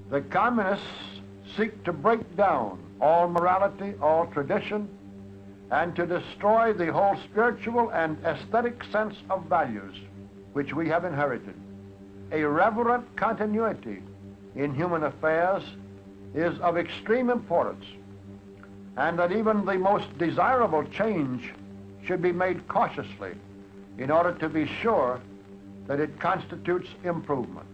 The communists seek to break down all morality, all tradition, and to destroy the whole spiritual and aesthetic sense of values which we have inherited. A reverent continuity in human affairs is of extreme importance, and that even the most desirable change should be made cautiously in order to be sure that it constitutes improvement.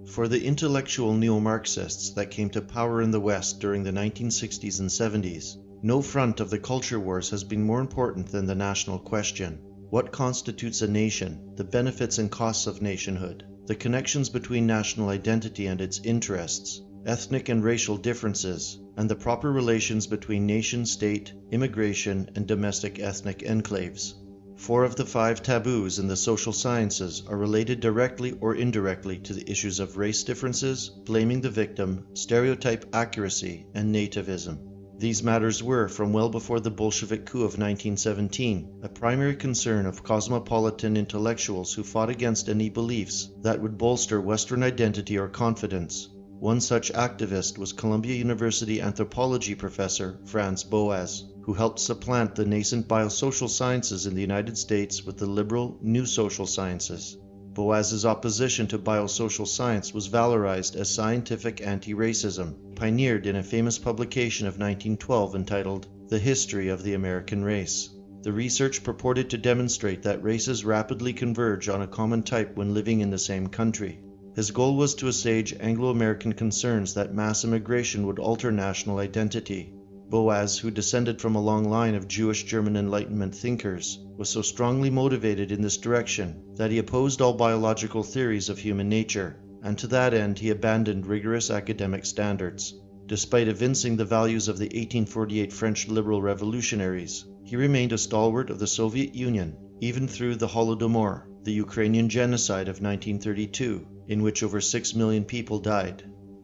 For the intellectual neo-Marxists that came to power in the West during the 1960s and 70s, no front of the culture wars has been more important than the national question. What constitutes a nation, the benefits and costs of nationhood, the connections between national identity and its interests, ethnic and racial differences, and the proper relations between nation-state, immigration, and domestic ethnic enclaves. 4 of the 5 taboos in the social sciences are related directly or indirectly to the issues of race differences, blaming the victim, stereotype accuracy, and nativism. These matters were, from well before the Bolshevik coup of 1917, a primary concern of cosmopolitan intellectuals who fought against any beliefs that would bolster Western identity or confidence. One such activist was Columbia University anthropology professor Franz Boas, who helped supplant the nascent biosocial sciences in the United States with the liberal New Social Sciences. Boas's opposition to biosocial science was valorized as scientific anti-racism, pioneered in a famous publication of 1912 entitled The History of the American Race. The research purported to demonstrate that races rapidly converge on a common type when living in the same country. His goal was to assuage Anglo-American concerns that mass immigration would alter national identity. Boas, who descended from a long line of Jewish German Enlightenment thinkers, was so strongly motivated in this direction that he opposed all biological theories of human nature, and to that end he abandoned rigorous academic standards. Despite evincing the values of the 1848 French liberal revolutionaries, he remained a stalwart of the Soviet Union, even through the Holodomor, the Ukrainian genocide of 1932, in which over 6 million people died.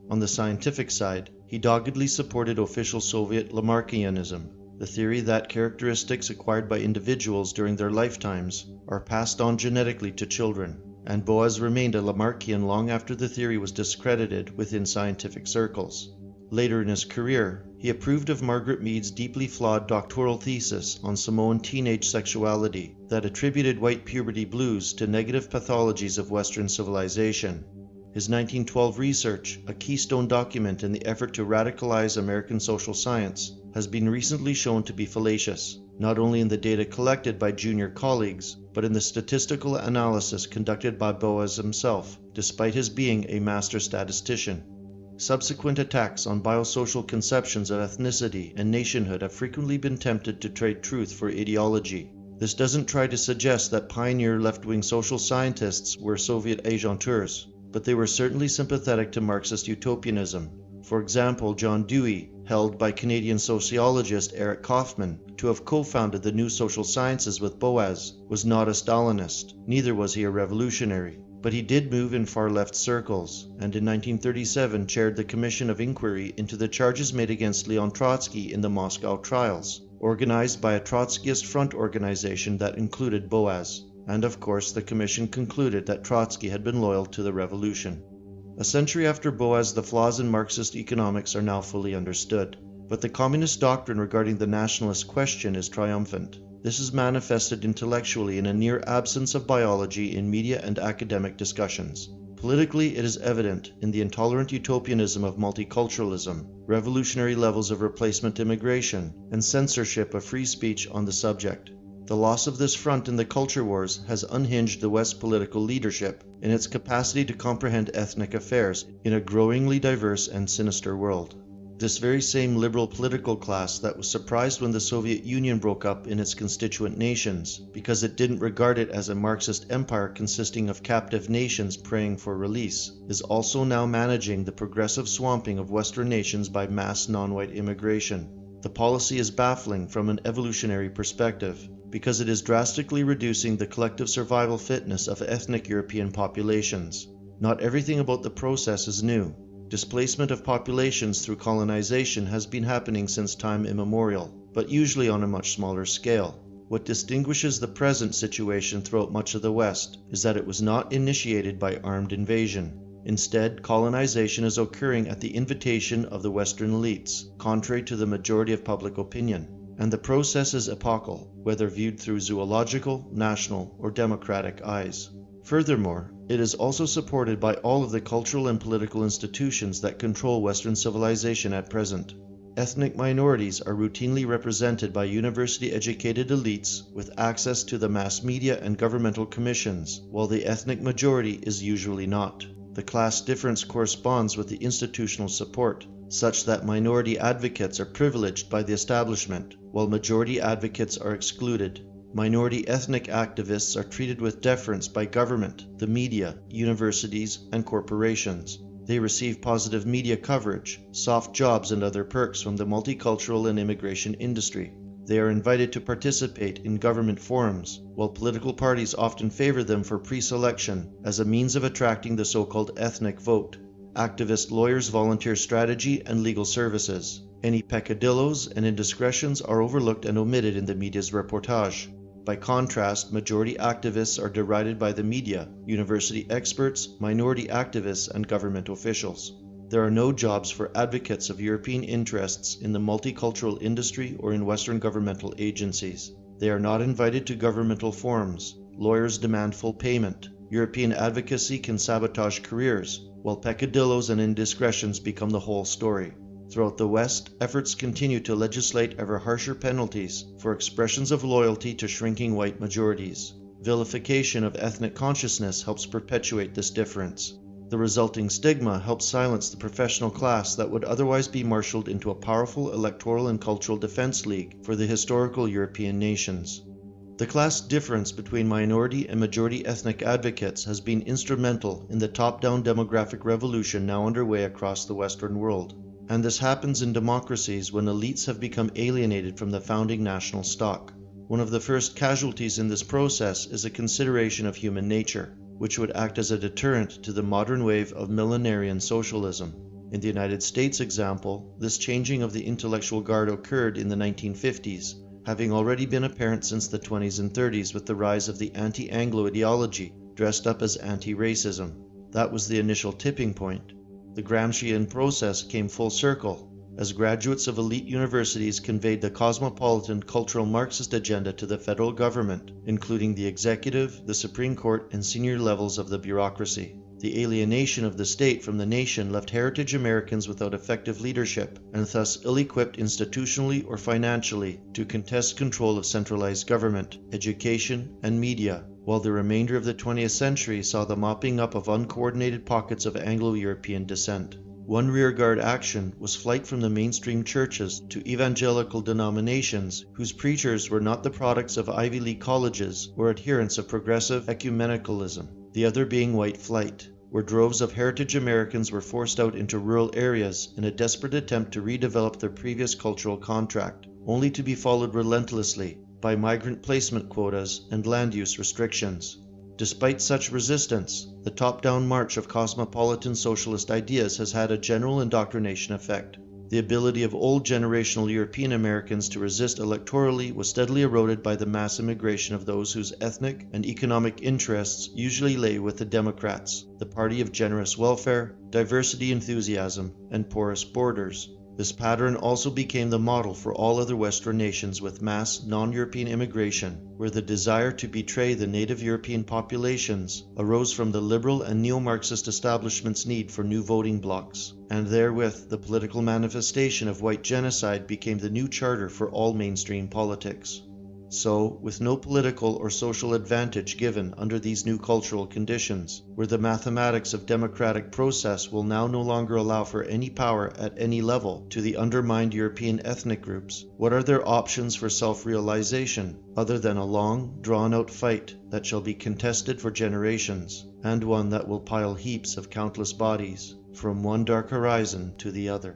On the scientific side, he doggedly supported official Soviet Lamarckianism, the theory that characteristics acquired by individuals during their lifetimes are passed on genetically to children, and Boas remained a Lamarckian long after the theory was discredited within scientific circles. Later in his career, he approved of Margaret Mead's deeply flawed doctoral thesis on Samoan teenage sexuality that attributed white puberty blues to negative pathologies of Western civilization. His 1912 research, a keystone document in the effort to radicalize American social science, has been recently shown to be fallacious, not only in the data collected by junior colleagues, but in the statistical analysis conducted by Boas himself, despite his being a master statistician. Subsequent attacks on biosocial conceptions of ethnicity and nationhood have frequently been tempted to trade truth for ideology. This doesn't try to suggest that pioneer left-wing social scientists were Soviet agenteurs, but they were certainly sympathetic to Marxist utopianism. For example, John Dewey, held by Canadian sociologist Eric Kaufmann to have co-founded the New Social Sciences with Boas, was not a Stalinist, neither was he a revolutionary. But he did move in far-left circles, and in 1937 chaired the Commission of Inquiry into the charges made against Leon Trotsky in the Moscow trials, organized by a Trotskyist front organization that included Boas. And of course the commission concluded that Trotsky had been loyal to the revolution. A century after Boas, the flaws in Marxist economics are now fully understood, but the communist doctrine regarding the nationalist question is triumphant. This is manifested intellectually in a near absence of biology in media and academic discussions. Politically, it is evident in the intolerant utopianism of multiculturalism, revolutionary levels of replacement immigration, and censorship of free speech on the subject. The loss of this front in the culture wars has unhinged the West's political leadership in its capacity to comprehend ethnic affairs in a growingly diverse and sinister world. This very same liberal political class that was surprised when the Soviet Union broke up in its constituent nations because it didn't regard it as a Marxist empire consisting of captive nations praying for release, is also now managing the progressive swamping of Western nations by mass non-white immigration. The policy is baffling from an evolutionary perspective, because it is drastically reducing the collective survival fitness of ethnic European populations. Not everything about the process is new. Displacement of populations through colonization has been happening since time immemorial, but usually on a much smaller scale. What distinguishes the present situation throughout much of the West is that it was not initiated by armed invasion. Instead, colonization is occurring at the invitation of the Western elites, contrary to the majority of public opinion, and the process is epochal, whether viewed through zoological, national, or democratic eyes. Furthermore, it is also supported by all of the cultural and political institutions that control Western civilization at present. Ethnic minorities are routinely represented by university-educated elites with access to the mass media and governmental commissions, while the ethnic majority is usually not. The class difference corresponds with the institutional support, such that minority advocates are privileged by the establishment, while majority advocates are excluded. Minority ethnic activists are treated with deference by government, the media, universities, and corporations. They receive positive media coverage, soft jobs, and other perks from the multicultural and immigration industry. They are invited to participate in government forums, while political parties often favor them for pre-selection as a means of attracting the so-called ethnic vote. Activist lawyers volunteer strategy and legal services. Any peccadillos and indiscretions are overlooked and omitted in the media's reportage. By contrast, majority activists are derided by the media, university experts, minority activists, and government officials. There are no jobs for advocates of European interests in the multicultural industry or in Western governmental agencies. They are not invited to governmental forums. Lawyers demand full payment. European advocacy can sabotage careers, while peccadillos and indiscretions become the whole story. Throughout the West, efforts continue to legislate ever harsher penalties for expressions of loyalty to shrinking white majorities. Vilification of ethnic consciousness helps perpetuate this difference. The resulting stigma helps silence the professional class that would otherwise be marshaled into a powerful electoral and cultural defense league for the historical European nations. The class difference between minority and majority ethnic advocates has been instrumental in the top-down demographic revolution now underway across the Western world. And this happens in democracies when elites have become alienated from the founding national stock. One of the first casualties in this process is a consideration of human nature, which would act as a deterrent to the modern wave of millenarian socialism. In the United States example, this changing of the intellectual guard occurred in the 1950s, having already been apparent since the 20s and 30s with the rise of the anti-Anglo ideology, dressed up as anti-racism. That was the initial tipping point. The Gramscian process came full circle, as graduates of elite universities conveyed the cosmopolitan cultural Marxist agenda to the federal government, including the executive, the Supreme Court, and senior levels of the bureaucracy. The alienation of the state from the nation left heritage Americans without effective leadership, and thus ill-equipped institutionally or financially to contest control of centralized government, education, and media, while the remainder of the 20th century saw the mopping up of uncoordinated pockets of Anglo-European descent. One rearguard action was flight from the mainstream churches to evangelical denominations whose preachers were not the products of Ivy League colleges or adherents of progressive ecumenicalism, the other being white flight, where droves of heritage Americans were forced out into rural areas in a desperate attempt to redevelop their previous cultural contract, only to be followed relentlessly by migrant placement quotas and land use restrictions. Despite such resistance, the top-down march of cosmopolitan socialist ideas has had a general indoctrination effect. The ability of old generational European Americans to resist electorally was steadily eroded by the mass immigration of those whose ethnic and economic interests usually lay with the Democrats, the party of generous welfare, diversity enthusiasm, and porous borders. This pattern also became the model for all other Western nations with mass non-European immigration, where the desire to betray the native European populations arose from the liberal and neo-Marxist establishment's need for new voting blocs, and therewith the political manifestation of white genocide became the new charter for all mainstream politics. So, with no political or social advantage given under these new cultural conditions, where the mathematics of democratic process will now no longer allow for any power at any level to the undermined European ethnic groups, what are their options for self-realization other than a long, drawn-out fight that shall be contested for generations, and one that will pile heaps of countless bodies from one dark horizon to the other?